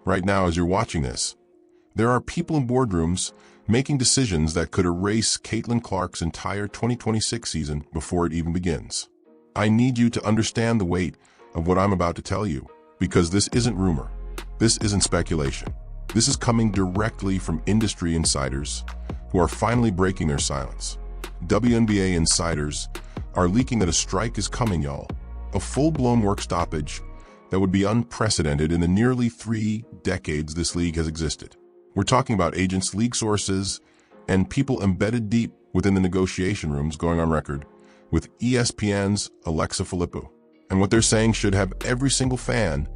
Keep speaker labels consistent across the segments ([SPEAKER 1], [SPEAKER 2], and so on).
[SPEAKER 1] Right now, as you're watching this, there are people in boardrooms making decisions that could erase Caitlin Clark's entire 2026 season before it even begins. I need you to understand the weight of what I'm about to tell you, because this isn't rumor. This isn't speculation. This is coming directly from industry insiders who are finally breaking their silence. WNBA insiders are leaking that a strike is coming, y'all. A full-blown work stoppage that would be unprecedented in the nearly 3 decades this league has existed. We're talking about agents, league sources, and people embedded deep within the negotiation rooms going on record with ESPN's Alexa Filippo. And what they're saying should have every single fan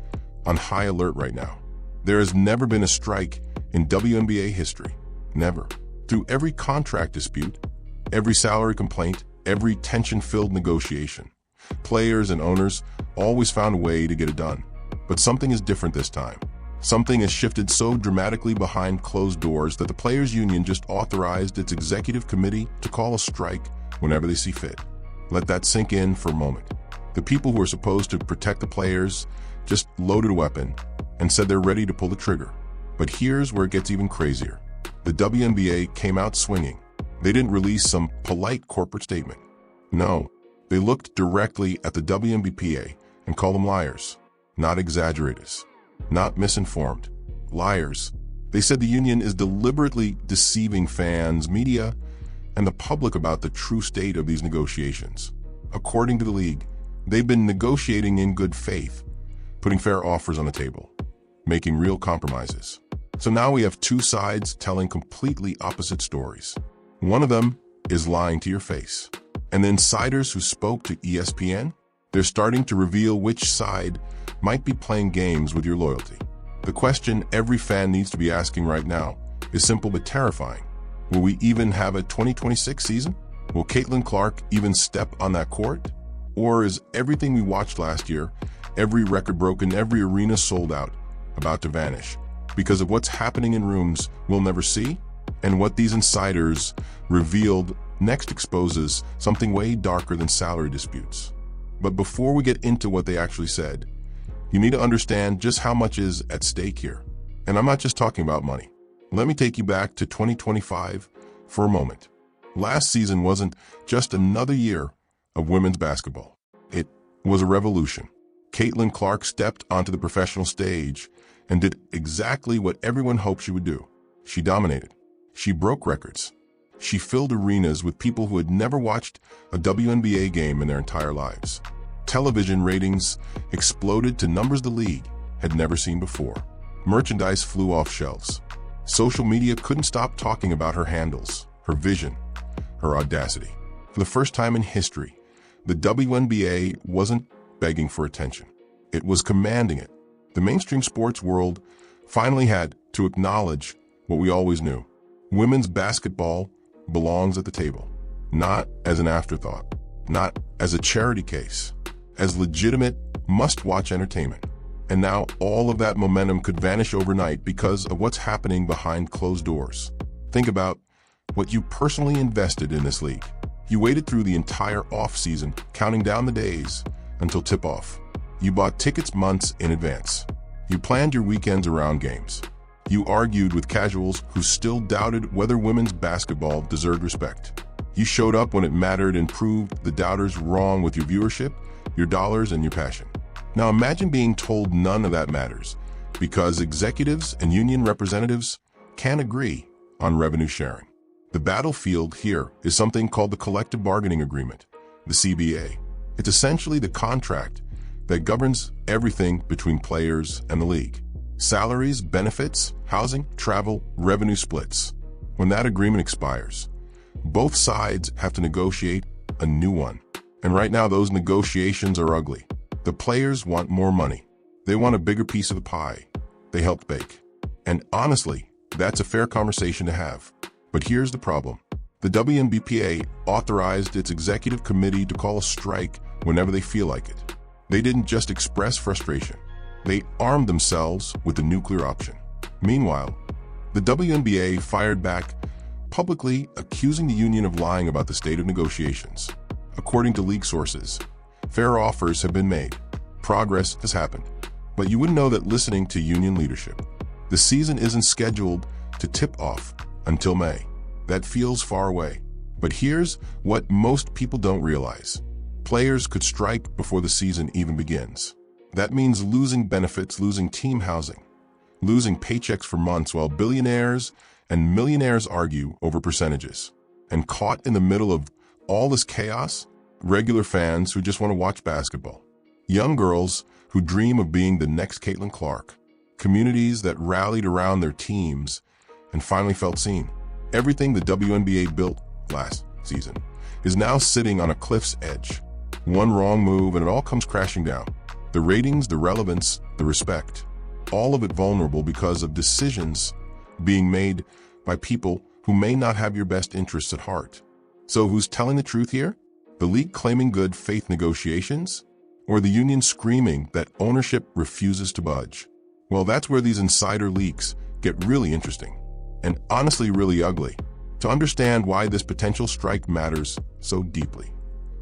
[SPEAKER 1] on high alert right now. There has never been a strike in WNBA history. Never. Through every contract dispute, every salary complaint, every tension-filled negotiation, players and owners always found a way to get it done. But something is different this time. Something has shifted so dramatically behind closed doors that the Players Union just authorized its executive committee to call a strike whenever they see fit. Let that sink in for a moment. The people who are supposed to protect the players just loaded a weapon and said they're ready to pull the trigger. But here's where it gets even crazier. The WNBA came out swinging. They didn't release some polite corporate statement. No, they looked directly at the WNBPA and called them liars, not exaggerators, not misinformed. Liars. They said the union is deliberately deceiving fans, media, and the public about the true state of these negotiations. According to the league, they've been negotiating in good faith, putting fair offers on the table, making real compromises. So now we have two sides telling completely opposite stories. One of them is lying to your face. And the insiders who spoke to ESPN, they're starting to reveal which side might be playing games with your loyalty. The question every fan needs to be asking right now is simple but terrifying. Will we even have a 2026 season? Will Caitlin Clark even step on that court? Or is everything we watched last year, every record broken, every arena sold out, about to vanish because of what's happening in rooms we'll never see? And what these insiders revealed next exposes something way darker than salary disputes. But before we get into what they actually said, you need to understand just how much is at stake here. And I'm not just talking about money. Let me take you back to 2025 for a moment. Last season wasn't just another year of women's basketball. It was a revolution. Caitlin Clark stepped onto the professional stage and did exactly what everyone hoped she would do. She dominated. She broke records. She filled arenas with people who had never watched a WNBA game in their entire lives. Television ratings exploded to numbers the league had never seen before. Merchandise flew off shelves. Social media couldn't stop talking about her handles, her vision, her audacity. For the first time in history, the WNBA wasn't begging for attention. It was commanding it. The mainstream sports world finally had to acknowledge what we always knew. Women's basketball belongs at the table, not as an afterthought, not as a charity case, as legitimate must-watch entertainment. And now all of that momentum could vanish overnight because of what's happening behind closed doors. Think about what you personally invested in this league. You waited through the entire off-season, counting down the days until tip-off. You bought tickets months in advance. You planned your weekends around games. You argued with casuals who still doubted whether women's basketball deserved respect. You showed up when it mattered and proved the doubters wrong with your viewership, your dollars, and your passion. Now imagine being told none of that matters because executives and union representatives can't agree on revenue sharing. The battlefield here is something called the Collective Bargaining Agreement, the CBA. It's essentially the contract that governs everything between players and the league. Salaries, benefits, housing, travel, revenue splits. When that agreement expires, both sides have to negotiate a new one. And right now those negotiations are ugly. The players want more money. They want a bigger piece of the pie they helped bake. And honestly, that's a fair conversation to have. But here's the problem. The WNBPA authorized its executive committee to call a strike whenever they feel like it. They didn't just express frustration. They armed themselves with the nuclear option. Meanwhile, the WNBA fired back, publicly accusing the union of lying about the state of negotiations. According to league sources, fair offers have been made. Progress has happened. But you wouldn't know that listening to union leadership. The season isn't scheduled to tip off until May. That feels far away. But here's what most people don't realize. Players could strike before the season even begins. That means losing benefits, losing team housing, losing paychecks for months while billionaires and millionaires argue over percentages. And caught in the middle of all this chaos, regular fans who just want to watch basketball. Young girls who dream of being the next Caitlin Clark. Communities that rallied around their teams and finally felt seen. Everything the WNBA built last season is now sitting on a cliff's edge. One wrong move and it all comes crashing down. The ratings, the relevance, the respect, all of it vulnerable because of decisions being made by people who may not have your best interests at heart. So who's telling the truth here? The league claiming good faith negotiations? Or the union screaming that ownership refuses to budge? Well, that's where these insider leaks get really interesting and honestly really ugly. To understand why this potential strike matters so deeply,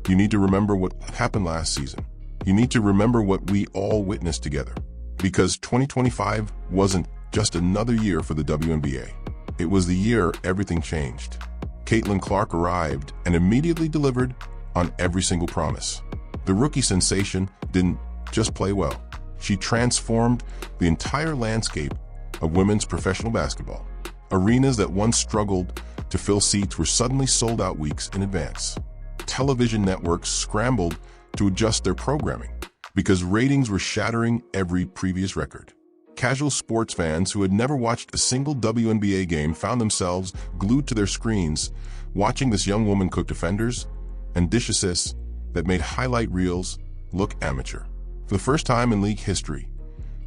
[SPEAKER 1] you need to remember what happened last season. You need to remember what we all witnessed together. Because 2025 wasn't just another year for the WNBA. It was the year everything changed. Caitlin Clark arrived and immediately delivered on every single promise. The rookie sensation didn't just play well. She transformed the entire landscape of women's professional basketball. Arenas that once struggled to fill seats were suddenly sold out weeks in advance. Television networks scrambled to adjust their programming because ratings were shattering every previous record. Casual sports fans who had never watched a single WNBA game found themselves glued to their screens, watching this young woman cook defenders and dish assists that made highlight reels look amateur. For the first time in league history,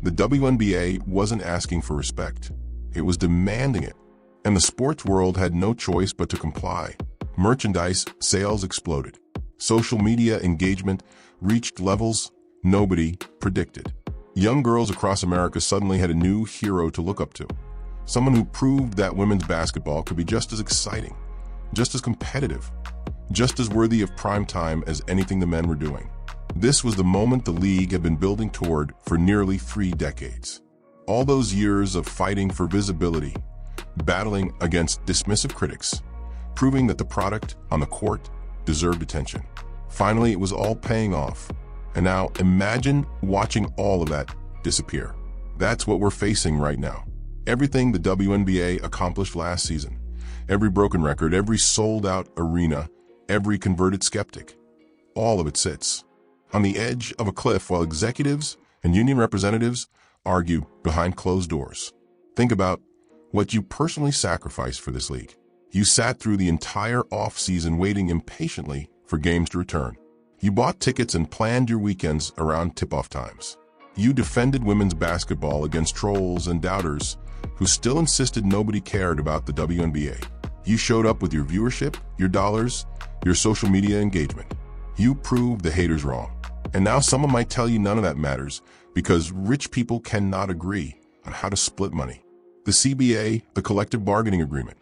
[SPEAKER 1] the WNBA wasn't asking for respect. It was demanding it. And the sports world had no choice but to comply. Merchandise sales exploded. Social media engagement reached levels nobody predicted. Young girls across America suddenly had a new hero to look up to. Someone who proved that women's basketball could be just as exciting, just as competitive, just as worthy of prime time as anything the men were doing. This was the moment the league had been building toward for nearly 3 decades. All those years of fighting for visibility, battling against dismissive critics, proving that the product on the court deserved attention. Finally, it was all paying off. And now imagine watching all of that disappear. That's what we're facing right now. Everything the WNBA accomplished last season, every broken record, every sold-out arena, every converted skeptic, all of it sits on the edge of a cliff while executives and union representatives argue behind closed doors. Think about what you personally sacrificed for this league. You sat through the entire off-season waiting impatiently for games to return. You bought tickets and planned your weekends around tip-off times. You defended women's basketball against trolls and doubters who still insisted nobody cared about the WNBA. You showed up with your viewership, your dollars, your social media engagement. You proved the haters wrong. And now someone might tell you none of that matters because rich people cannot agree on how to split money. The CBA, the collective bargaining agreement,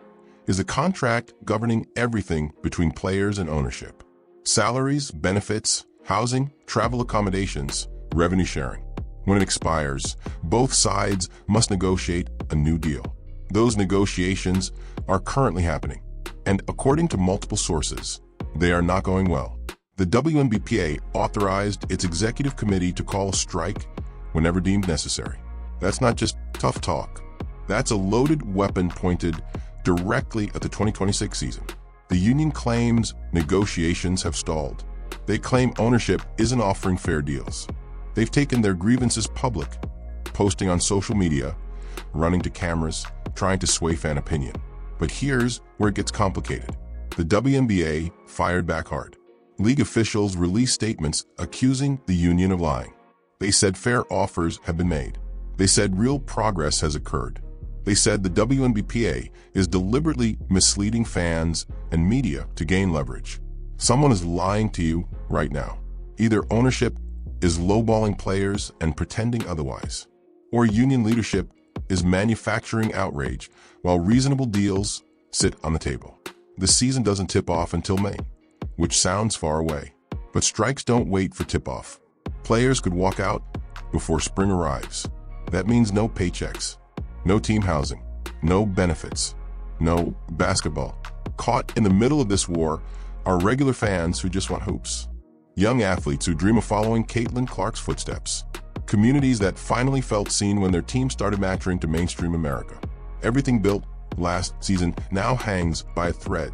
[SPEAKER 1] is a contract governing everything between players and ownership. Salaries, benefits, housing, travel accommodations, revenue sharing. When it expires, both sides must negotiate a new deal. Those negotiations are currently happening, and according to multiple sources, they are not going well. The WNBPA authorized its executive committee to call a strike whenever deemed necessary. That's not just tough talk. That's a loaded weapon pointed directly at the 2026 season. The union claims negotiations have stalled. They claim ownership isn't offering fair deals. They've taken their grievances public, posting on social media, running to cameras, trying to sway fan opinion. But here's where it gets complicated. The WNBA fired back hard. League officials released statements accusing the union of lying. They said fair offers have been made. They said real progress has occurred. They said the WNBPA is deliberately misleading fans and media to gain leverage. Someone is lying to you right now. Either ownership is lowballing players and pretending otherwise, or union leadership is manufacturing outrage while reasonable deals sit on the table. The season doesn't tip off until May, which sounds far away. But strikes don't wait for tip-off. Players could walk out before spring arrives. That means no paychecks, No team housing, no benefits, no basketball. Caught in the middle of this war are regular fans who just want hoops. Young athletes who dream of following Caitlin Clark's footsteps. Communities that finally felt seen when their team started mattering to mainstream America. Everything built last season now hangs by a thread.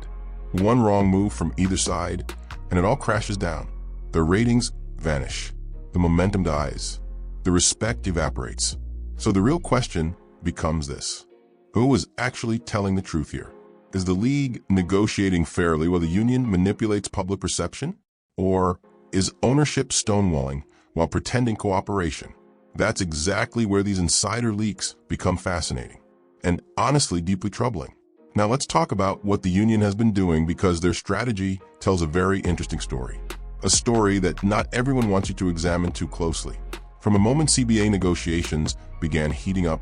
[SPEAKER 1] One wrong move from either side, and it all crashes down. The ratings vanish. The momentum dies. The respect evaporates. So the real question becomes this: who is actually telling the truth here? Is the league negotiating fairly while the union manipulates public perception? Or is ownership stonewalling while pretending cooperation? That's exactly where these insider leaks become fascinating and honestly deeply troubling. Now let's talk about what the union has been doing, because their strategy tells a very interesting story. A story that not everyone wants you to examine too closely. From the moment CBA negotiations began heating up,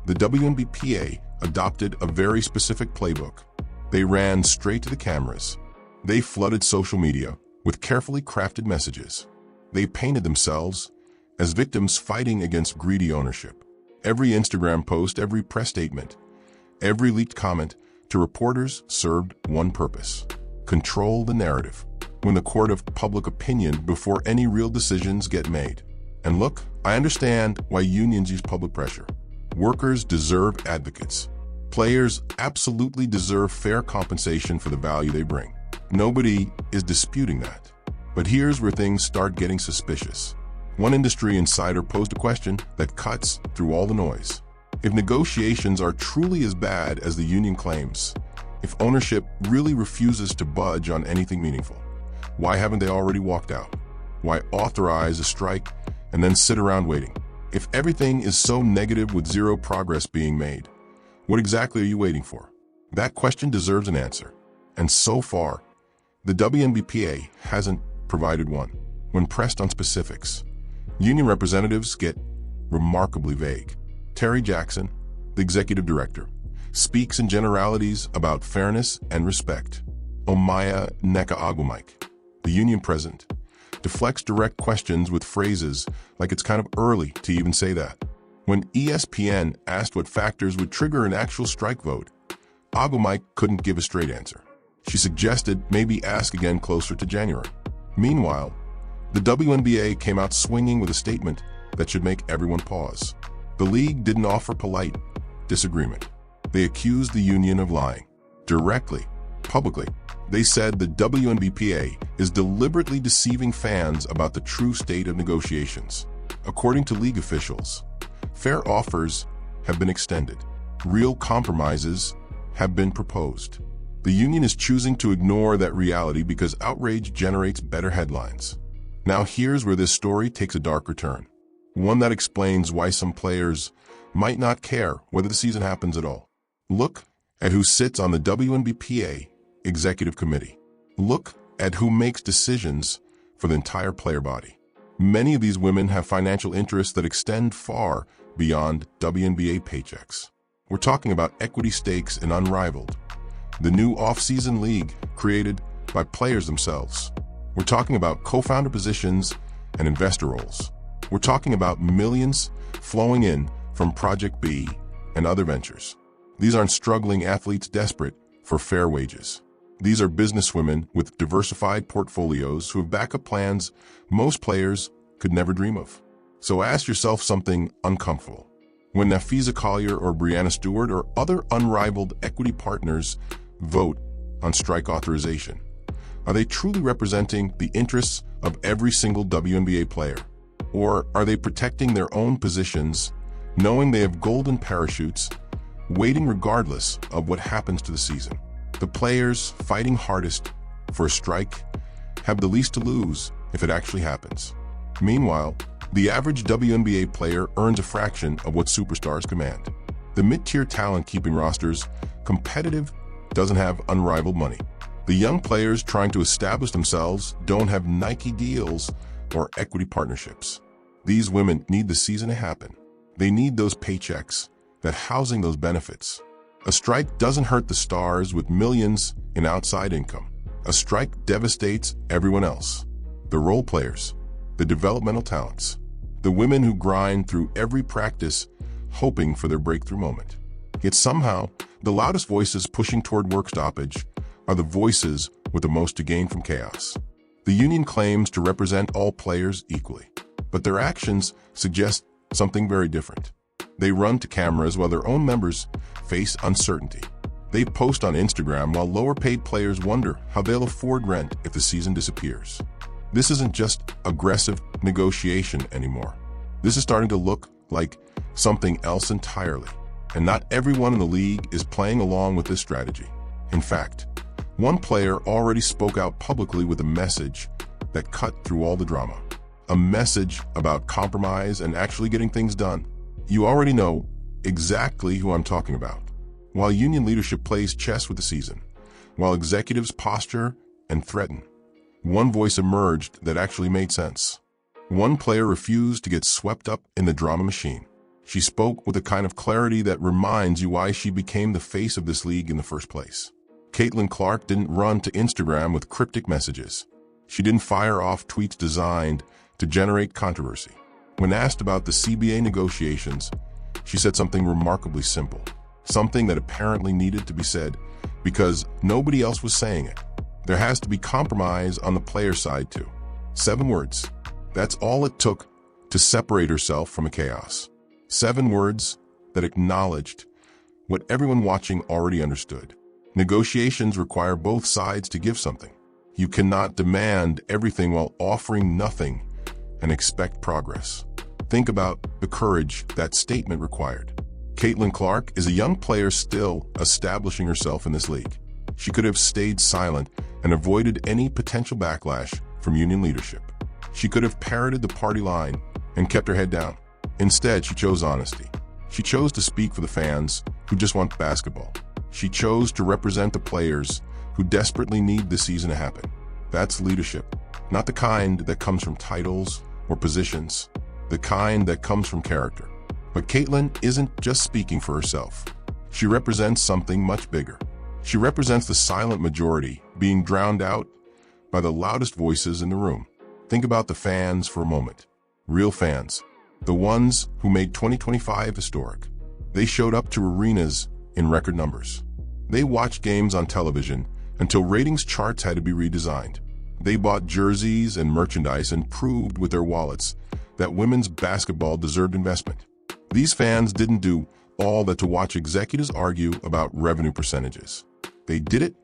[SPEAKER 1] the WNBPA adopted a very specific playbook. They ran straight to the cameras. They flooded social media with carefully crafted messages. They painted themselves as victims fighting against greedy ownership. Every Instagram post, every press statement, every leaked comment to reporters served one purpose: control the narrative, win the court of public opinion before any real decisions get made. And look, I understand why unions use public pressure. Workers deserve advocates. Players absolutely deserve fair compensation for the value they bring. Nobody is disputing that. But here's where things start getting suspicious. One industry insider posed a question that cuts through all the noise. If negotiations are truly as bad as the union claims, if ownership really refuses to budge on anything meaningful, why haven't they already walked out? Why authorize a strike and then sit around waiting? If everything is so negative with zero progress being made, what exactly are you waiting for? That question deserves an answer. And so far, the WNBPA hasn't provided one. When pressed on specifics, union representatives get remarkably vague. Terry Jackson, the executive director, speaks in generalities about fairness and respect. Omaya Neka-Agwamike, the union president, deflects direct questions with phrases like it's kind of early to even say that. When ESPN asked what factors would trigger an actual strike vote, Agwamike couldn't give a straight answer. She suggested maybe ask again closer to January. Meanwhile, the WNBA came out swinging with a statement that should make everyone pause. The league didn't offer polite disagreement. They accused the union of lying. Directly, publicly. They said the WNBPA is deliberately deceiving fans about the true state of negotiations. According to league officials, fair offers have been extended. Real compromises have been proposed. The union is choosing to ignore that reality because outrage generates better headlines. Now here's where this story takes a darker turn. One that explains why some players might not care whether the season happens at all. Look at who sits on the WNBPA executive committee. Look at who makes decisions for the entire player body. Many of these women have financial interests that extend far beyond WNBA paychecks. We're talking about equity stakes in Unrivaled, the new off-season league created by players themselves. We're talking about co-founder positions and investor roles. We're talking about millions flowing in from Project B and other ventures. These aren't struggling athletes desperate for fair wages. These are businesswomen with diversified portfolios who have backup plans most players could never dream of. So ask yourself something uncomfortable. When Nafisa Collier or Brianna Stewart or other unrivaled equity partners vote on strike authorization, are they truly representing the interests of every single WNBA player? Or are they protecting their own positions, knowing they have golden parachutes, waiting regardless of what happens to the season? The players fighting hardest for a strike have the least to lose if it actually happens. Meanwhile, the average WNBA player earns a fraction of what superstars command. The mid-tier talent keeping rosters competitive doesn't have unrivaled money. The young players trying to establish themselves don't have Nike deals or equity partnerships. These women need the season to happen. They need those paychecks, that housing, those benefits. A strike doesn't hurt the stars with millions in outside income. A strike devastates everyone else. The role players, the developmental talents, the women who grind through every practice, hoping for their breakthrough moment. Yet somehow, the loudest voices pushing toward work stoppage are the voices with the most to gain from chaos. The union claims to represent all players equally, but their actions suggest something very different. They run to cameras while their own members face uncertainty. They post on Instagram while lower-paid players wonder how they'll afford rent if the season disappears. This isn't just aggressive negotiation anymore. This is starting to look like something else entirely. And not everyone in the league is playing along with this strategy. In fact, one player already spoke out publicly with a message that cut through all the drama. A message about compromise and actually getting things done. You already know exactly who I'm talking about. While union leadership plays chess with the season, while executives posture and threaten, one voice emerged that actually made sense. One player refused to get swept up in the drama machine. She spoke with a kind of clarity that reminds you why she became the face of this league in the first place. Caitlin Clark didn't run to Instagram with cryptic messages. She didn't fire off tweets designed to generate controversy. When asked about the CBA negotiations, she said something remarkably simple, something that apparently needed to be said because nobody else was saying it. There has to be compromise on the player side too. 7 words. That's all it took to separate herself from a chaos. 7 words that acknowledged what everyone watching already understood. Negotiations require both sides to give something. You cannot demand everything while offering nothing and expect progress. Think about the courage that statement required. Caitlin Clark is a young player still establishing herself in this league. She could have stayed silent and avoided any potential backlash from union leadership. She could have parroted the party line and kept her head down. Instead, she chose honesty. She chose to speak for the fans who just want basketball. She chose to represent the players who desperately need this season to happen. That's leadership, not the kind that comes from titles or positions, the kind that comes from character. But Caitlin isn't just speaking for herself. She represents something much bigger. She represents the silent majority being drowned out by the loudest voices in the room. Think about the fans for a moment. Real fans. The ones who made 2025 historic. They showed up to arenas in record numbers. They watched games on television until ratings charts had to be redesigned. They bought jerseys and merchandise and proved with their wallets that women's basketball deserved investment. These fans didn't do all that to watch executives argue about revenue percentages. They did it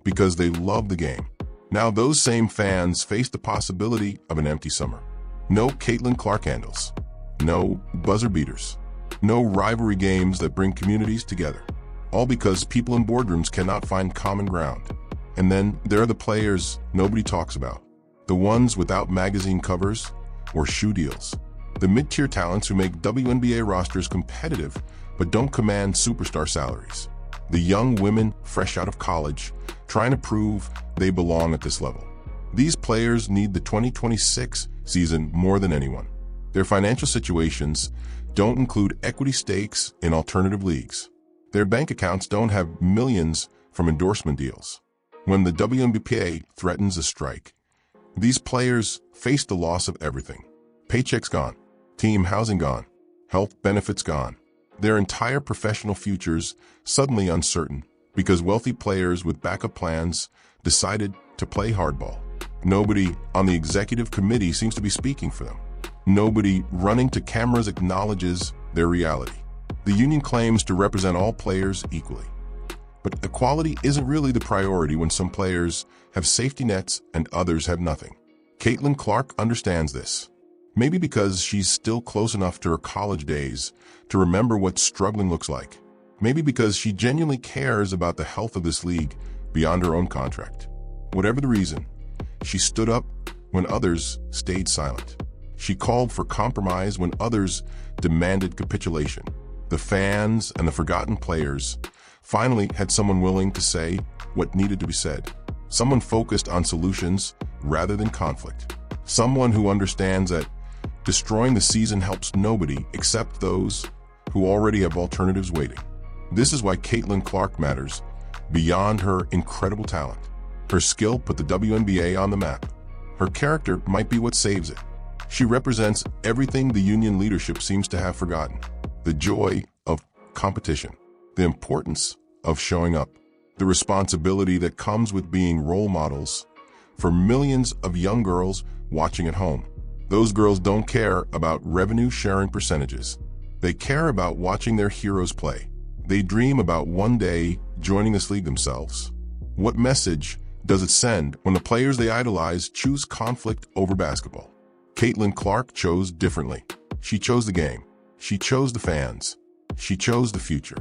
[SPEAKER 1] because they loved the game. Now those same fans face the possibility of an empty summer. No Caitlin Clark handles. No buzzer beaters. No rivalry games that bring communities together. All because people in boardrooms cannot find common ground. And then there are the players nobody talks about. The ones without magazine covers or shoe deals. The mid-tier talents who make WNBA rosters competitive but don't command superstar salaries. The young women fresh out of college trying to prove they belong at this level. These players need the 2026 season more than anyone. Their financial situations don't include equity stakes in alternative leagues. Their bank accounts don't have millions from endorsement deals. When the WNBPA threatens a strike, these players face the loss of everything. Paychecks gone, team housing gone, health benefits gone. Their entire professional futures suddenly uncertain because wealthy players with backup plans decided to play hardball. Nobody on the executive committee seems to be speaking for them. Nobody running to cameras acknowledges their reality. The union claims to represent all players equally. But equality isn't really the priority when some players have safety nets and others have nothing. Caitlin Clark understands this. Maybe because she's still close enough to her college days to remember what struggling looks like. Maybe because she genuinely cares about the health of this league beyond her own contract. Whatever the reason, she stood up when others stayed silent. She called for compromise when others demanded capitulation. The fans and the forgotten players finally had someone willing to say what needed to be said. Someone focused on solutions rather than conflict. Someone who understands that destroying the season helps nobody except those who already have alternatives waiting. This is why Caitlin Clark matters beyond her incredible talent. Her skill put the WNBA on the map. Her character might be what saves it. She represents everything the union leadership seems to have forgotten. the joy of competition, the importance of showing up, the responsibility that comes with being role models for millions of young girls watching at home. Those girls don't care about revenue-sharing percentages. They care about watching their heroes play. They dream about one day joining this league themselves. What message does it send when the players they idolize choose conflict over basketball? Caitlin Clark chose differently. She chose the game. She chose the fans. She chose the future.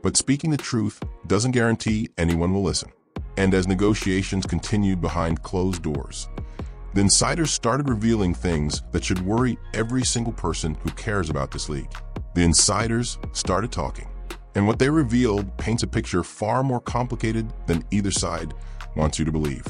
[SPEAKER 1] But speaking the truth doesn't guarantee anyone will listen. And as negotiations continued behind closed doors, the insiders started revealing things that should worry every single person who cares about this league. The insiders started talking, and what they revealed paints a picture far more complicated than either side wants you to believe.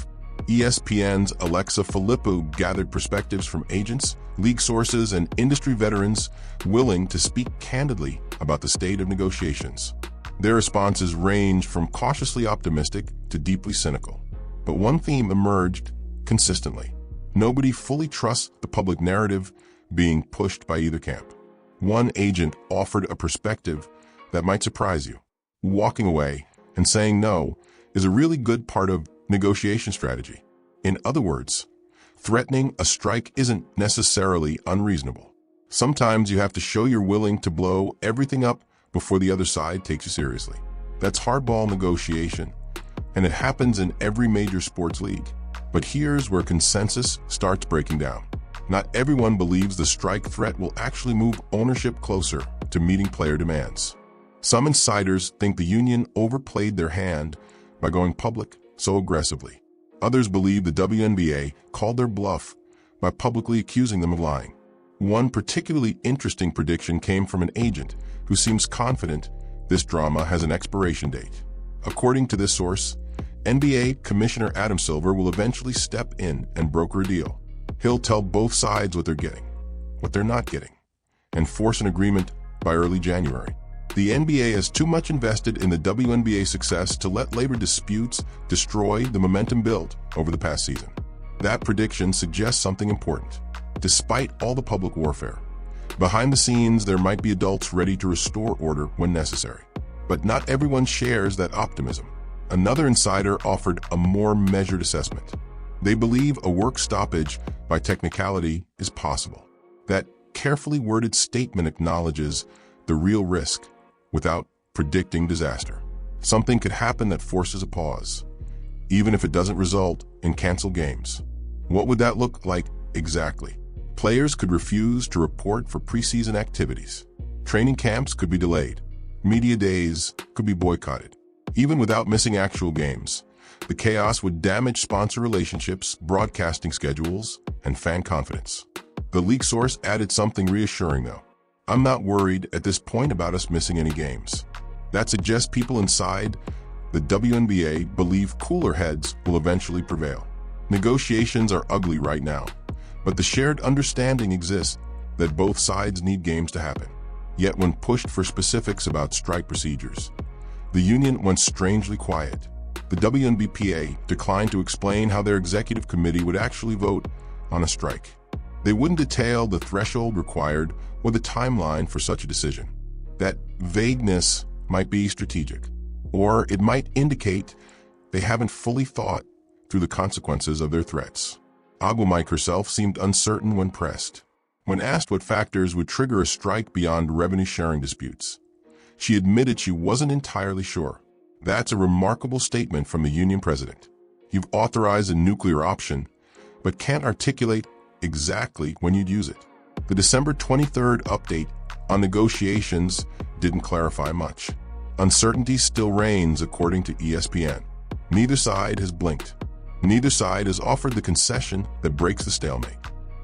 [SPEAKER 1] ESPN's Alexa Filippo gathered perspectives from agents, league sources, and industry veterans willing to speak candidly about the state of negotiations. Their responses ranged from cautiously optimistic to deeply cynical. But one theme emerged consistently. Nobody fully trusts the public narrative being pushed by either camp. One agent offered a perspective that might surprise you. Walking away and saying no is a really good part of negotiation strategy. In other words, threatening a strike isn't necessarily unreasonable. Sometimes you have to show you're willing to blow everything up before the other side takes you seriously. That's hardball negotiation, and it happens in every major sports league. But here's where consensus starts breaking down. Not everyone believes the strike threat will actually move ownership closer to meeting player demands. Some insiders think the union overplayed their hand by going public so aggressively. Others believe the WNBA called their bluff by publicly accusing them of lying. One particularly interesting prediction came from an agent who seems confident this drama has an expiration date. According to this source, NBA Commissioner Adam Silver will eventually step in and broker a deal. He'll tell both sides what they're getting, what they're not getting, and force an agreement by early January. The NBA is too much invested in the WNBA success to let labor disputes destroy the momentum built over the past season. That prediction suggests something important. Despite all the public warfare, behind the scenes there might be adults ready to restore order when necessary. But not everyone shares that optimism. Another insider offered a more measured assessment. They believe a work stoppage by technicality is possible. That carefully worded statement acknowledges the real risk without predicting disaster. Something could happen that forces a pause, even if it doesn't result in canceled games. What would that look like exactly? Players could refuse to report for preseason activities. Training camps could be delayed. Media days could be boycotted. Even without missing actual games, the chaos would damage sponsor relationships, broadcasting schedules, and fan confidence. The league source added something reassuring though. I'm not worried at this point about us missing any games. That suggests people inside the WNBA believe cooler heads will eventually prevail. Negotiations are ugly right now, but the shared understanding exists that both sides need games to happen. Yet when pushed for specifics about strike procedures, the union went strangely quiet. The WNBPA declined to explain how their executive committee would actually vote on a strike. They wouldn't detail the threshold required or the timeline for such a decision. That vagueness might be strategic, or it might indicate they haven't fully thought through the consequences of their threats. Agumike herself seemed uncertain when pressed. When asked what factors would trigger a strike beyond revenue-sharing disputes, she admitted she wasn't entirely sure. That's a remarkable statement from the union president. You've authorized a nuclear option, but can't articulate exactly when you'd use it. The December 23rd update on negotiations didn't clarify much. Uncertainty still reigns according to ESPN. Neither side has blinked. Neither side has offered the concession that breaks the stalemate.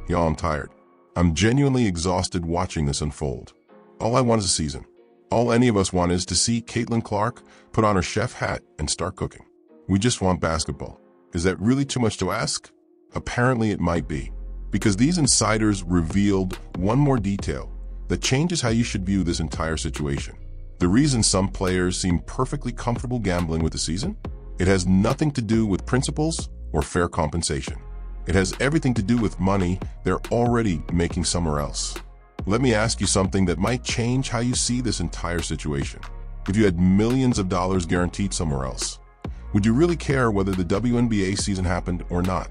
[SPEAKER 1] Y'all, I'm tired. I'm genuinely exhausted watching this unfold. All I want is a season. All any of us want is to see Caitlin Clark put on her chef hat and start cooking. We just want basketball. Is that really too much to ask? Apparently it might be, because these insiders revealed one more detail that changes how you should view this entire situation. The reason some players seem perfectly comfortable gambling with the season? It has nothing to do with principles or fair compensation. It has everything to do with money they're already making somewhere else. Let me ask you something that might change how you see this entire situation. If you had millions of dollars guaranteed somewhere else, would you really care whether the WNBA season happened or not?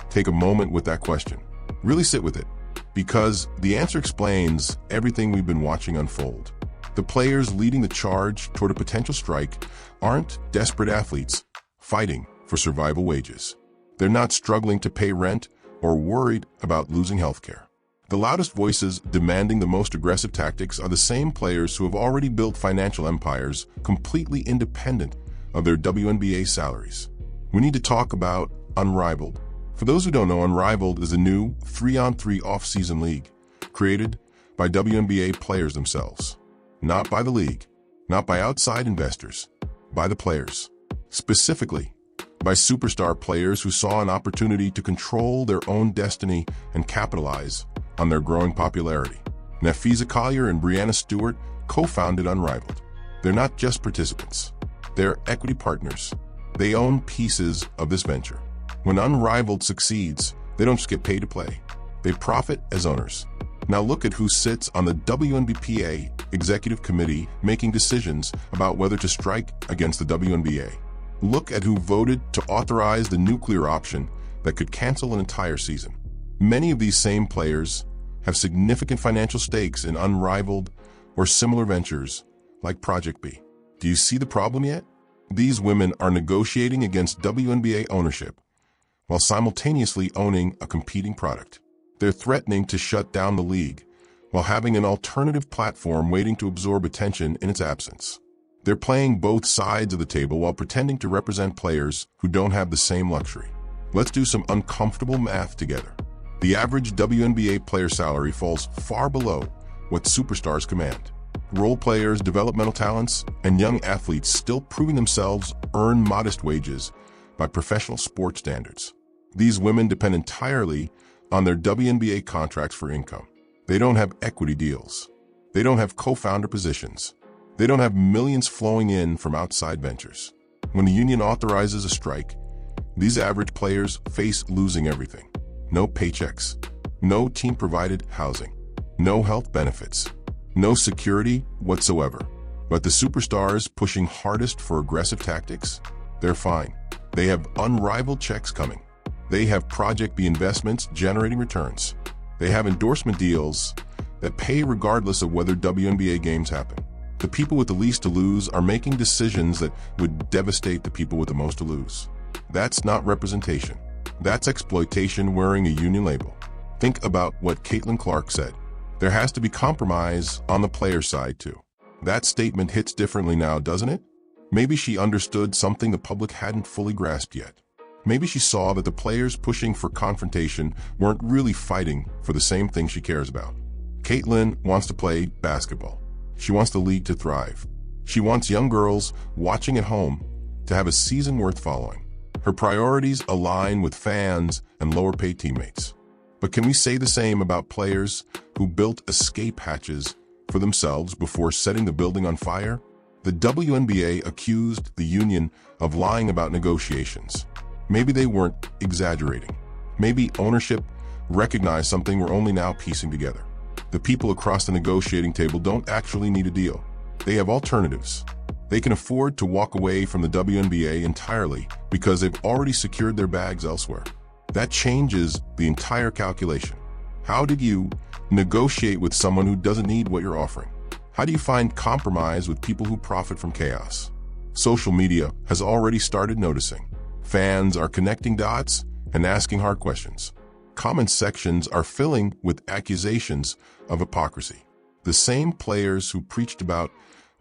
[SPEAKER 1] Take a moment with that question. Really sit with it, because the answer explains everything we've been watching unfold. The players leading the charge toward a potential strike aren't desperate athletes fighting for survival wages. They're not struggling to pay rent or worried about losing healthcare. The loudest voices demanding the most aggressive tactics are the same players who have already built financial empires completely independent of their WNBA salaries. We need to talk about Unrivaled. For those who don't know, Unrivaled is a new 3-on-3 off-season league created by WNBA players themselves. Not by the league, not by outside investors, by the players. Specifically, by superstar players who saw an opportunity to control their own destiny and capitalize on their growing popularity. Nafisa Collier and Brianna Stewart co-founded Unrivaled. They're not just participants. They're equity partners. They own pieces of this venture. When Unrivaled succeeds, they don't just get paid to play. They profit as owners. Now look at who sits on the WNBPA executive committee making decisions about whether to strike against the WNBA. Look at who voted to authorize the nuclear option that could cancel an entire season. Many of these same players have significant financial stakes in Unrivaled or similar ventures like Project B. Do you see the problem yet? These women are negotiating against WNBA ownership while simultaneously owning a competing product. They're threatening to shut down the league while having an alternative platform waiting to absorb attention in its absence. They're playing both sides of the table while pretending to represent players who don't have the same luxury. Let's do some uncomfortable math together. The average WNBA player salary falls far below what superstars command. Role players, developmental talents, and young athletes still proving themselves earn modest wages by professional sports standards. These women depend entirely on their WNBA contracts for income. They don't have equity deals. They don't have co-founder positions. They don't have millions flowing in from outside ventures. When the union authorizes a strike, these average players face losing everything. No paychecks, no team-provided housing, no health benefits, no security whatsoever. But the superstars pushing hardest for aggressive tactics, they're fine. They have unrivaled checks coming. They have Project B investments generating returns. They have endorsement deals that pay regardless of whether WNBA games happen. The people with the least to lose are making decisions that would devastate the people with the most to lose. That's not representation. That's exploitation wearing a union label. Think about what Caitlin Clark said. There has to be compromise on the player side too. That statement hits differently now, doesn't it? Maybe she understood something the public hadn't fully grasped yet. Maybe she saw that the players pushing for confrontation weren't really fighting for the same thing she cares about. Caitlin wants to play basketball. She wants the league to thrive. She wants young girls watching at home to have a season worth following. Her priorities align with fans and lower-paid teammates. But can we say the same about players who built escape hatches for themselves before setting the building on fire? The WNBA accused the union of lying about negotiations. Maybe they weren't exaggerating. Maybe ownership recognized something we're only now piecing together. The people across the negotiating table don't actually need a deal. They have alternatives. They can afford to walk away from the WNBA entirely because they've already secured their bags elsewhere. That changes the entire calculation. How did you negotiate with someone who doesn't need what you're offering? How do you find compromise with people who profit from chaos? Social media has already started noticing. Fans are connecting dots and asking hard questions. Comment sections are filling with accusations of hypocrisy. The same players who preached about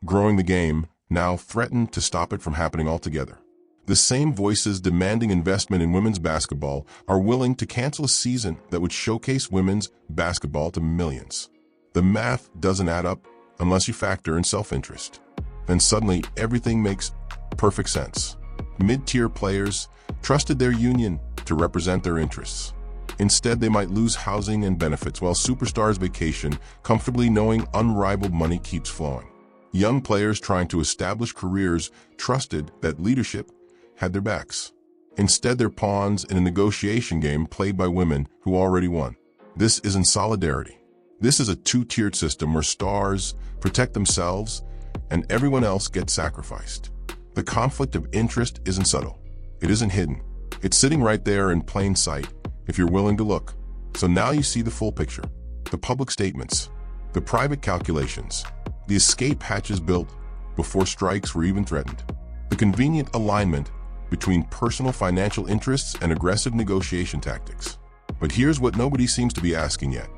[SPEAKER 1] growing the game now threaten to stop it from happening altogether. The same voices demanding investment in women's basketball are willing to cancel a season that would showcase women's basketball to millions. The math doesn't add up unless you factor in self-interest. Then suddenly everything makes perfect sense. Mid-tier players trusted their union to represent their interests. Instead, they might lose housing and benefits while superstars vacation comfortably knowing unrivaled money keeps flowing. Young players trying to establish careers trusted that leadership had their backs. Instead, they're pawns in a negotiation game played by women who already won. This isn't solidarity. This is a two-tiered system where stars protect themselves and everyone else gets sacrificed. The conflict of interest isn't subtle. It isn't hidden. It's sitting right there in plain sight if you're willing to look. So now you see the full picture. The public statements, the private calculations, the escape hatches built before strikes were even threatened, the convenient alignment between personal financial interests and aggressive negotiation tactics. But here's what nobody seems to be asking yet.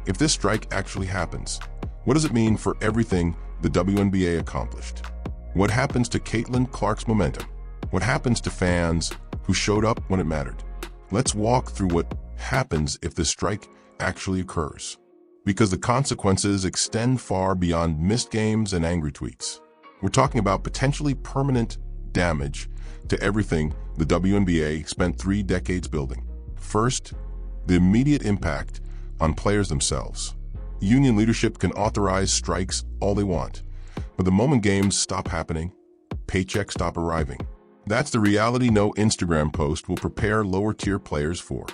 [SPEAKER 1] If this strike actually happens, what does it mean for everything the WNBA accomplished? What happens to Caitlin Clark's momentum? What happens to fans who showed up when it mattered? Let's walk through what happens if the strike actually occurs, because the consequences extend far beyond missed games and angry tweets. We're talking about potentially permanent damage to everything the WNBA spent 3 decades building. First, the immediate impact on players themselves. Union leadership can authorize strikes all they want, but the moment games stop happening, paychecks stop arriving. That's the reality no Instagram post will prepare lower-tier players for.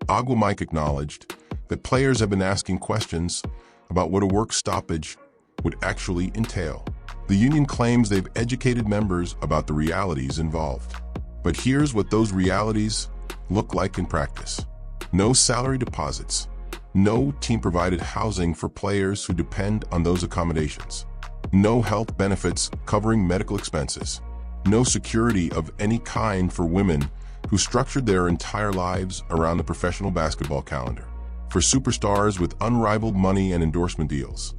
[SPEAKER 1] Agua Mike acknowledged that players have been asking questions about what a work stoppage would actually entail. The union claims they've educated members about the realities involved. But here's what those realities look like in practice. No salary deposits. No team-provided housing for players who depend on those accommodations. No health benefits covering medical expenses. No security of any kind for women who structured their entire lives around the professional basketball calendar. For superstars with unrivaled money and endorsement deals,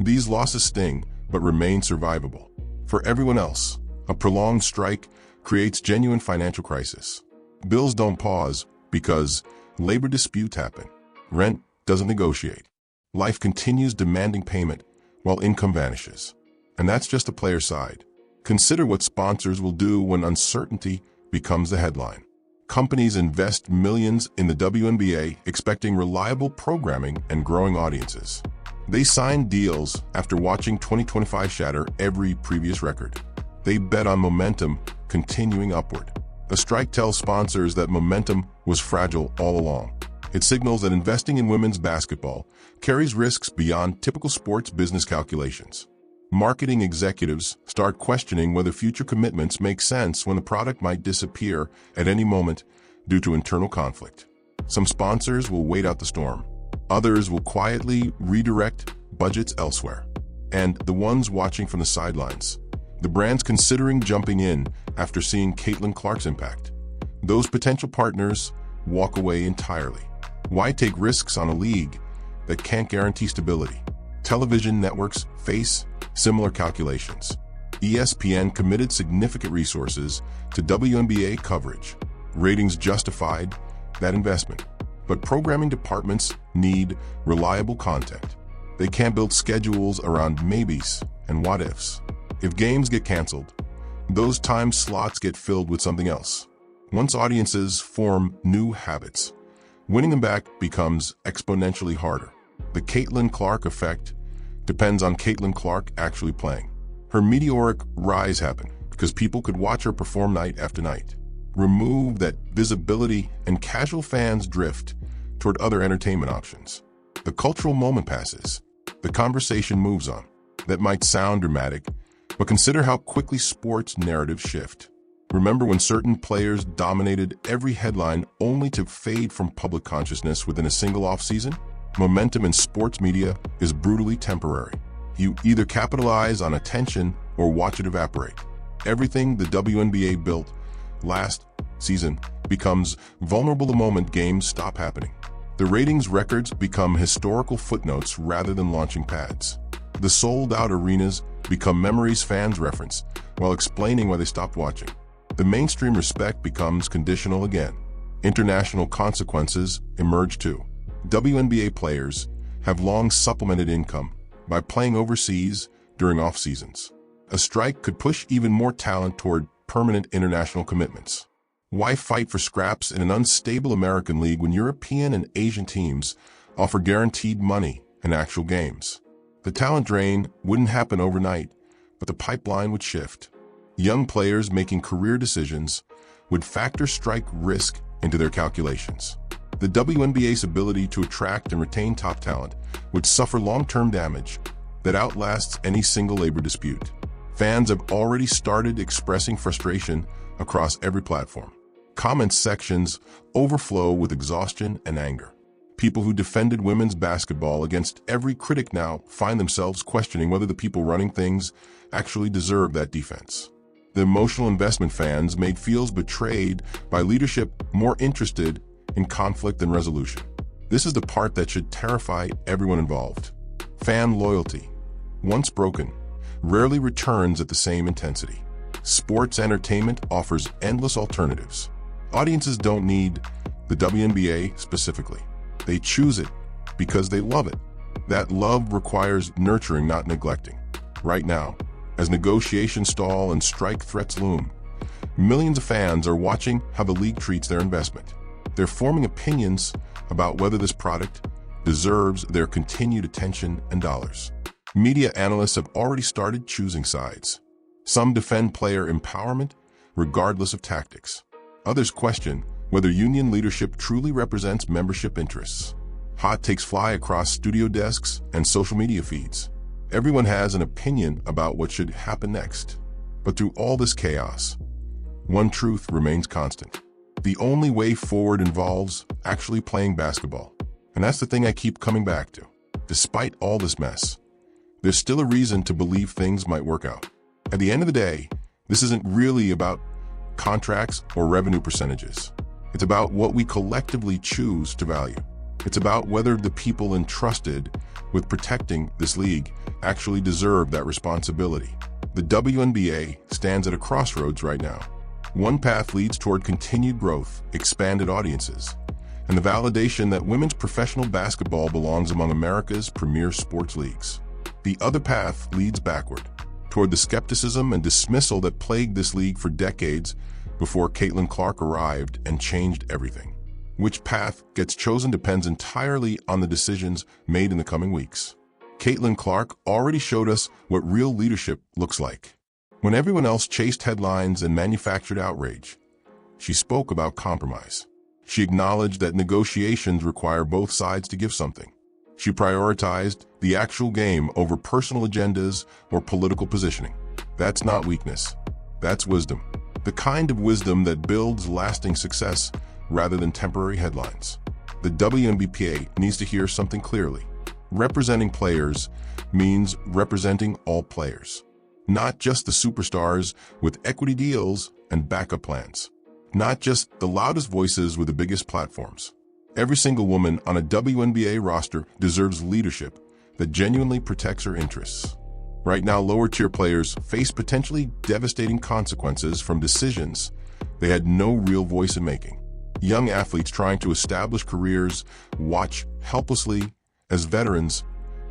[SPEAKER 1] these losses sting but remain survivable. For everyone else, a prolonged strike creates genuine financial crisis. Bills don't pause because labor disputes happen. Rent doesn't negotiate. Life continues demanding payment while income vanishes. And that's just the player side. Consider what sponsors will do when uncertainty becomes the headline. Companies invest millions in the WNBA expecting reliable programming and growing audiences. They sign deals after watching 2025 shatter every previous record. They bet on momentum continuing upward. A strike tells sponsors that momentum was fragile all along. It signals that investing in women's basketball carries risks beyond typical sports business calculations. Marketing executives start questioning whether future commitments make sense when the product might disappear at any moment due to internal conflict. Some sponsors will wait out the storm. Others will quietly redirect budgets elsewhere. And the ones watching from the sidelines, the brands considering jumping in after seeing Caitlin Clark's impact, those potential partners walk away entirely. Why take risks on a league that can't guarantee stability? Television networks face similar calculations. ESPN committed significant resources to WNBA coverage. Ratings justified that investment. But programming departments need reliable content. They can't build schedules around maybes and what-ifs. If games get canceled, those time slots get filled with something else. Once audiences form new habits, winning them back becomes exponentially harder. The Caitlin Clark effect depends on Caitlin Clark actually playing. Her meteoric rise happened because people could watch her perform night after night. Remove that visibility and casual fans drift toward other entertainment options. The cultural moment passes. The conversation moves on. That might sound dramatic, but consider how quickly sports narratives shift. Remember when certain players dominated every headline only to fade from public consciousness within a single offseason? Momentum in sports media is brutally temporary. You either capitalize on attention or watch it evaporate. Everything the WNBA built last season becomes vulnerable the moment games stop happening. The ratings records become historical footnotes rather than launching pads. The sold-out arenas become memories fans reference while explaining why they stopped watching. The mainstream respect becomes conditional again. International consequences emerge too. WNBA players have long supplemented income by playing overseas during off-seasons. A strike could push even more talent toward permanent international commitments. Why fight for scraps in an unstable American league when European and Asian teams offer guaranteed money and actual games? The talent drain wouldn't happen overnight, but the pipeline would shift. Young players making career decisions would factor strike risk into their calculations. The WNBA's ability to attract and retain top talent would suffer long-term damage that outlasts any single labor dispute. Fans have already started expressing frustration across every platform. Comment sections overflow with exhaustion and anger. People who defended women's basketball against every critic now find themselves questioning whether the people running things actually deserve that defense. The emotional investment fans may feel betrayed by leadership more interested in conflict than resolution. This is the part that should terrify everyone involved. Fan loyalty, once broken, rarely returns at the same intensity. Sports entertainment offers endless alternatives. Audiences don't need the WNBA specifically. They choose it because they love it. That love requires nurturing, not neglecting. Right now, as negotiations stall and strike threats loom, millions of fans are watching how the league treats their investment. They're forming opinions about whether this product deserves their continued attention and dollars. Media analysts have already started choosing sides. Some defend player empowerment regardless of tactics. Others question whether union leadership truly represents membership interests. Hot takes fly across studio desks and social media feeds. Everyone has an opinion about what should happen next. But through all this chaos, one truth remains constant. The only way forward involves actually playing basketball. And that's the thing I keep coming back to. Despite all this mess, there's still a reason to believe things might work out. At the end of the day, this isn't really about contracts or revenue percentages. It's about what we collectively choose to value. It's about whether the people entrusted with protecting this league actually deserve that responsibility. The WNBA stands at a crossroads right now. One path leads toward continued growth, expanded audiences, and the validation that women's professional basketball belongs among America's premier sports leagues. The other path leads backward, toward the skepticism and dismissal that plagued this league for decades before Caitlin Clark arrived and changed everything. Which path gets chosen depends entirely on the decisions made in the coming weeks. Caitlin Clark already showed us what real leadership looks like. When everyone else chased headlines and manufactured outrage, she spoke about compromise. She acknowledged that negotiations require both sides to give something. She prioritized the actual game over personal agendas or political positioning. That's not weakness. That's wisdom. The kind of wisdom that builds lasting success rather than temporary headlines. The WNBPA needs to hear something clearly. Representing players means representing all players, not just the superstars with equity deals and backup plans, not just the loudest voices with the biggest platforms. Every single woman on a WNBA roster deserves leadership that genuinely protects her interests. Right now, lower-tier players face potentially devastating consequences from decisions they had no real voice in making. Young athletes trying to establish careers watch helplessly as veterans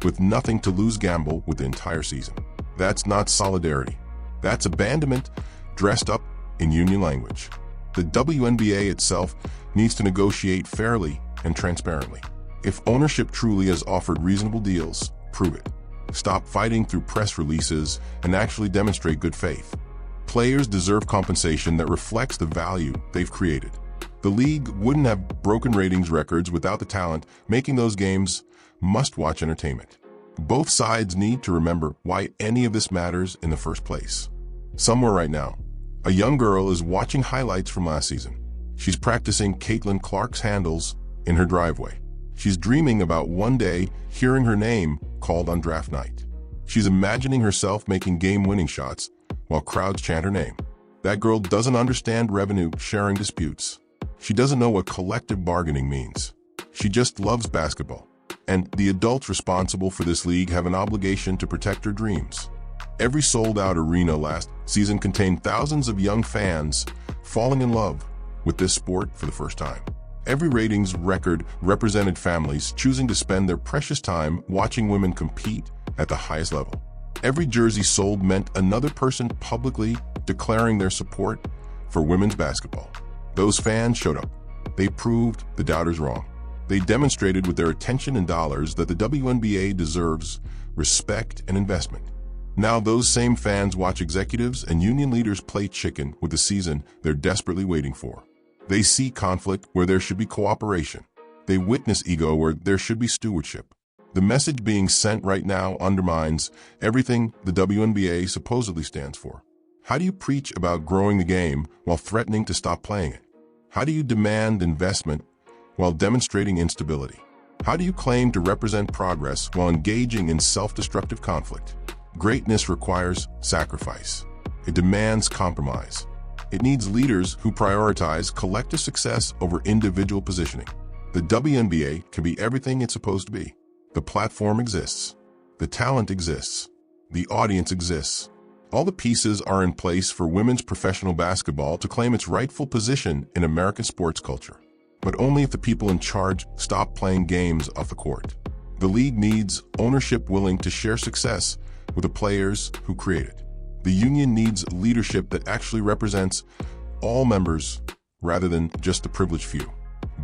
[SPEAKER 1] with nothing to lose gamble with the entire season. That's not solidarity. That's abandonment dressed up in union language. The WNBA itself needs to negotiate fairly and transparently. If ownership truly has offered reasonable deals, prove it. Stop fighting through press releases and actually demonstrate good faith. Players deserve compensation that reflects the value they've created. The league wouldn't have broken ratings records without the talent, making those games must-watch entertainment. Both sides need to remember why any of this matters in the first place. Somewhere right now, a young girl is watching highlights from last season. She's practicing Caitlin Clark's handles in her driveway. She's dreaming about one day hearing her name called on draft night. She's imagining herself making game-winning shots while crowds chant her name. That girl doesn't understand revenue-sharing disputes. She doesn't know what collective bargaining means. She just loves basketball. And the adults responsible for this league have an obligation to protect her dreams. Every sold-out arena last season contained thousands of young fans falling in love with this sport for the first time. Every ratings record represented families choosing to spend their precious time watching women compete at the highest level. Every jersey sold meant another person publicly declaring their support for women's basketball. Those fans showed up. They proved the doubters wrong. They demonstrated with their attention and dollars that the WNBA deserves respect and investment. Now those same fans watch executives and union leaders play chicken with the season they're desperately waiting for. They see conflict where there should be cooperation. They witness ego where there should be stewardship. The message being sent right now undermines everything the WNBA supposedly stands for. How do you preach about growing the game while threatening to stop playing it? How do you demand investment while demonstrating instability? How do you claim to represent progress while engaging in self-destructive conflict? Greatness requires sacrifice. It demands compromise. It needs leaders who prioritize collective success over individual positioning. The WNBA can be everything it's supposed to be. The platform exists. The talent exists. The audience exists. All the pieces are in place for women's professional basketball to claim its rightful position in American sports culture. But only if the people in charge stop playing games off the court. The league needs ownership willing to share success with the players who create it. The union needs leadership that actually represents all members rather than just the privileged few.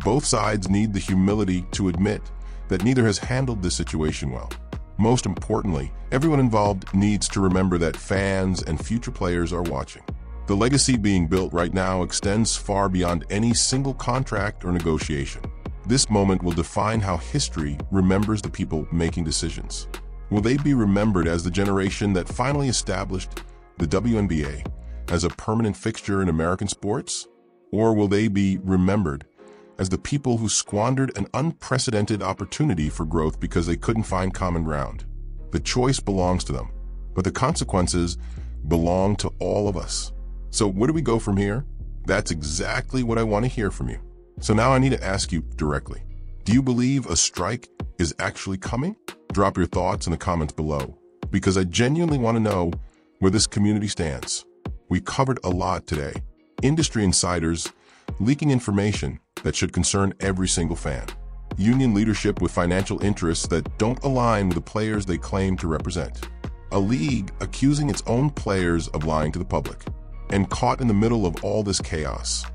[SPEAKER 1] Both sides need the humility to admit that neither has handled this situation well. Most importantly, everyone involved needs to remember that fans and future players are watching. The legacy being built right now extends far beyond any single contract or negotiation. This moment will define how history remembers the people making decisions. Will they be remembered as the generation that finally established the WNBA as a permanent fixture in American sports? Or will they be remembered as the people who squandered an unprecedented opportunity for growth because they couldn't find common ground? The choice belongs to them, but the consequences belong to all of us. So where do we go from here? That's exactly what I want to hear from you. So now I need to ask you directly. Do you believe a strike is actually coming? Drop your thoughts in the comments below, because I genuinely want to know where this community stands. We covered a lot today. Industry insiders leaking information that should concern every single fan. Union leadership with financial interests that don't align with the players they claim to represent. A league accusing its own players of lying to the public. And caught in the middle of all this chaos,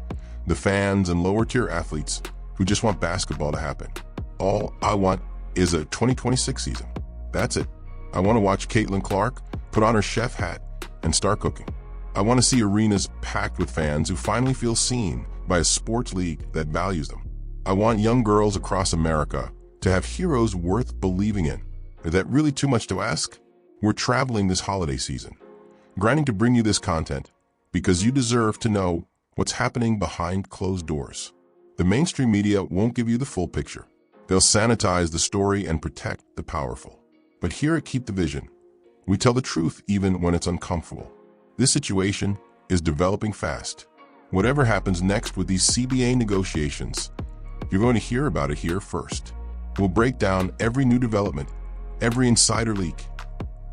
[SPEAKER 1] the fans and lower-tier athletes who just want basketball to happen. All I want is a 2026 season. That's it. I want to watch Caitlin Clark put on her chef hat and start cooking. I want to see arenas packed with fans who finally feel seen by a sports league that values them. I want young girls across America to have heroes worth believing in. Is that really too much to ask? We're traveling this holiday season, grinding to bring you this content because you deserve to know what's happening behind closed doors. The mainstream media won't give you the full picture. They'll sanitize the story and protect the powerful. But here at Keep the Vision, we tell the truth even when it's uncomfortable. This situation is developing fast. Whatever happens next with these CBA negotiations, you're going to hear about it here first. We'll break down every new development, every insider leak,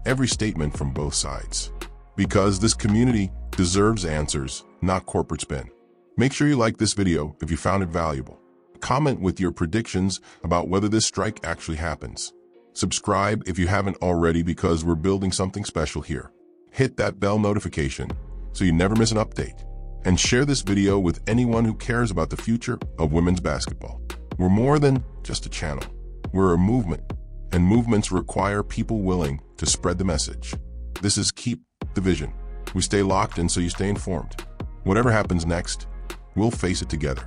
[SPEAKER 1] every statement from both sides. Because this community deserves answers, not corporate spin. Make sure you like this video if you found it valuable. Comment with your predictions about whether this strike actually happens. Subscribe if you haven't already because we're building something special here. Hit that bell notification so you never miss an update. And share this video with anyone who cares about the future of women's basketball. We're more than just a channel. We're a movement, and movements require people willing to spread the message. This is Keep the Vision. We stay locked in so you stay informed. Whatever happens next, we'll face it together.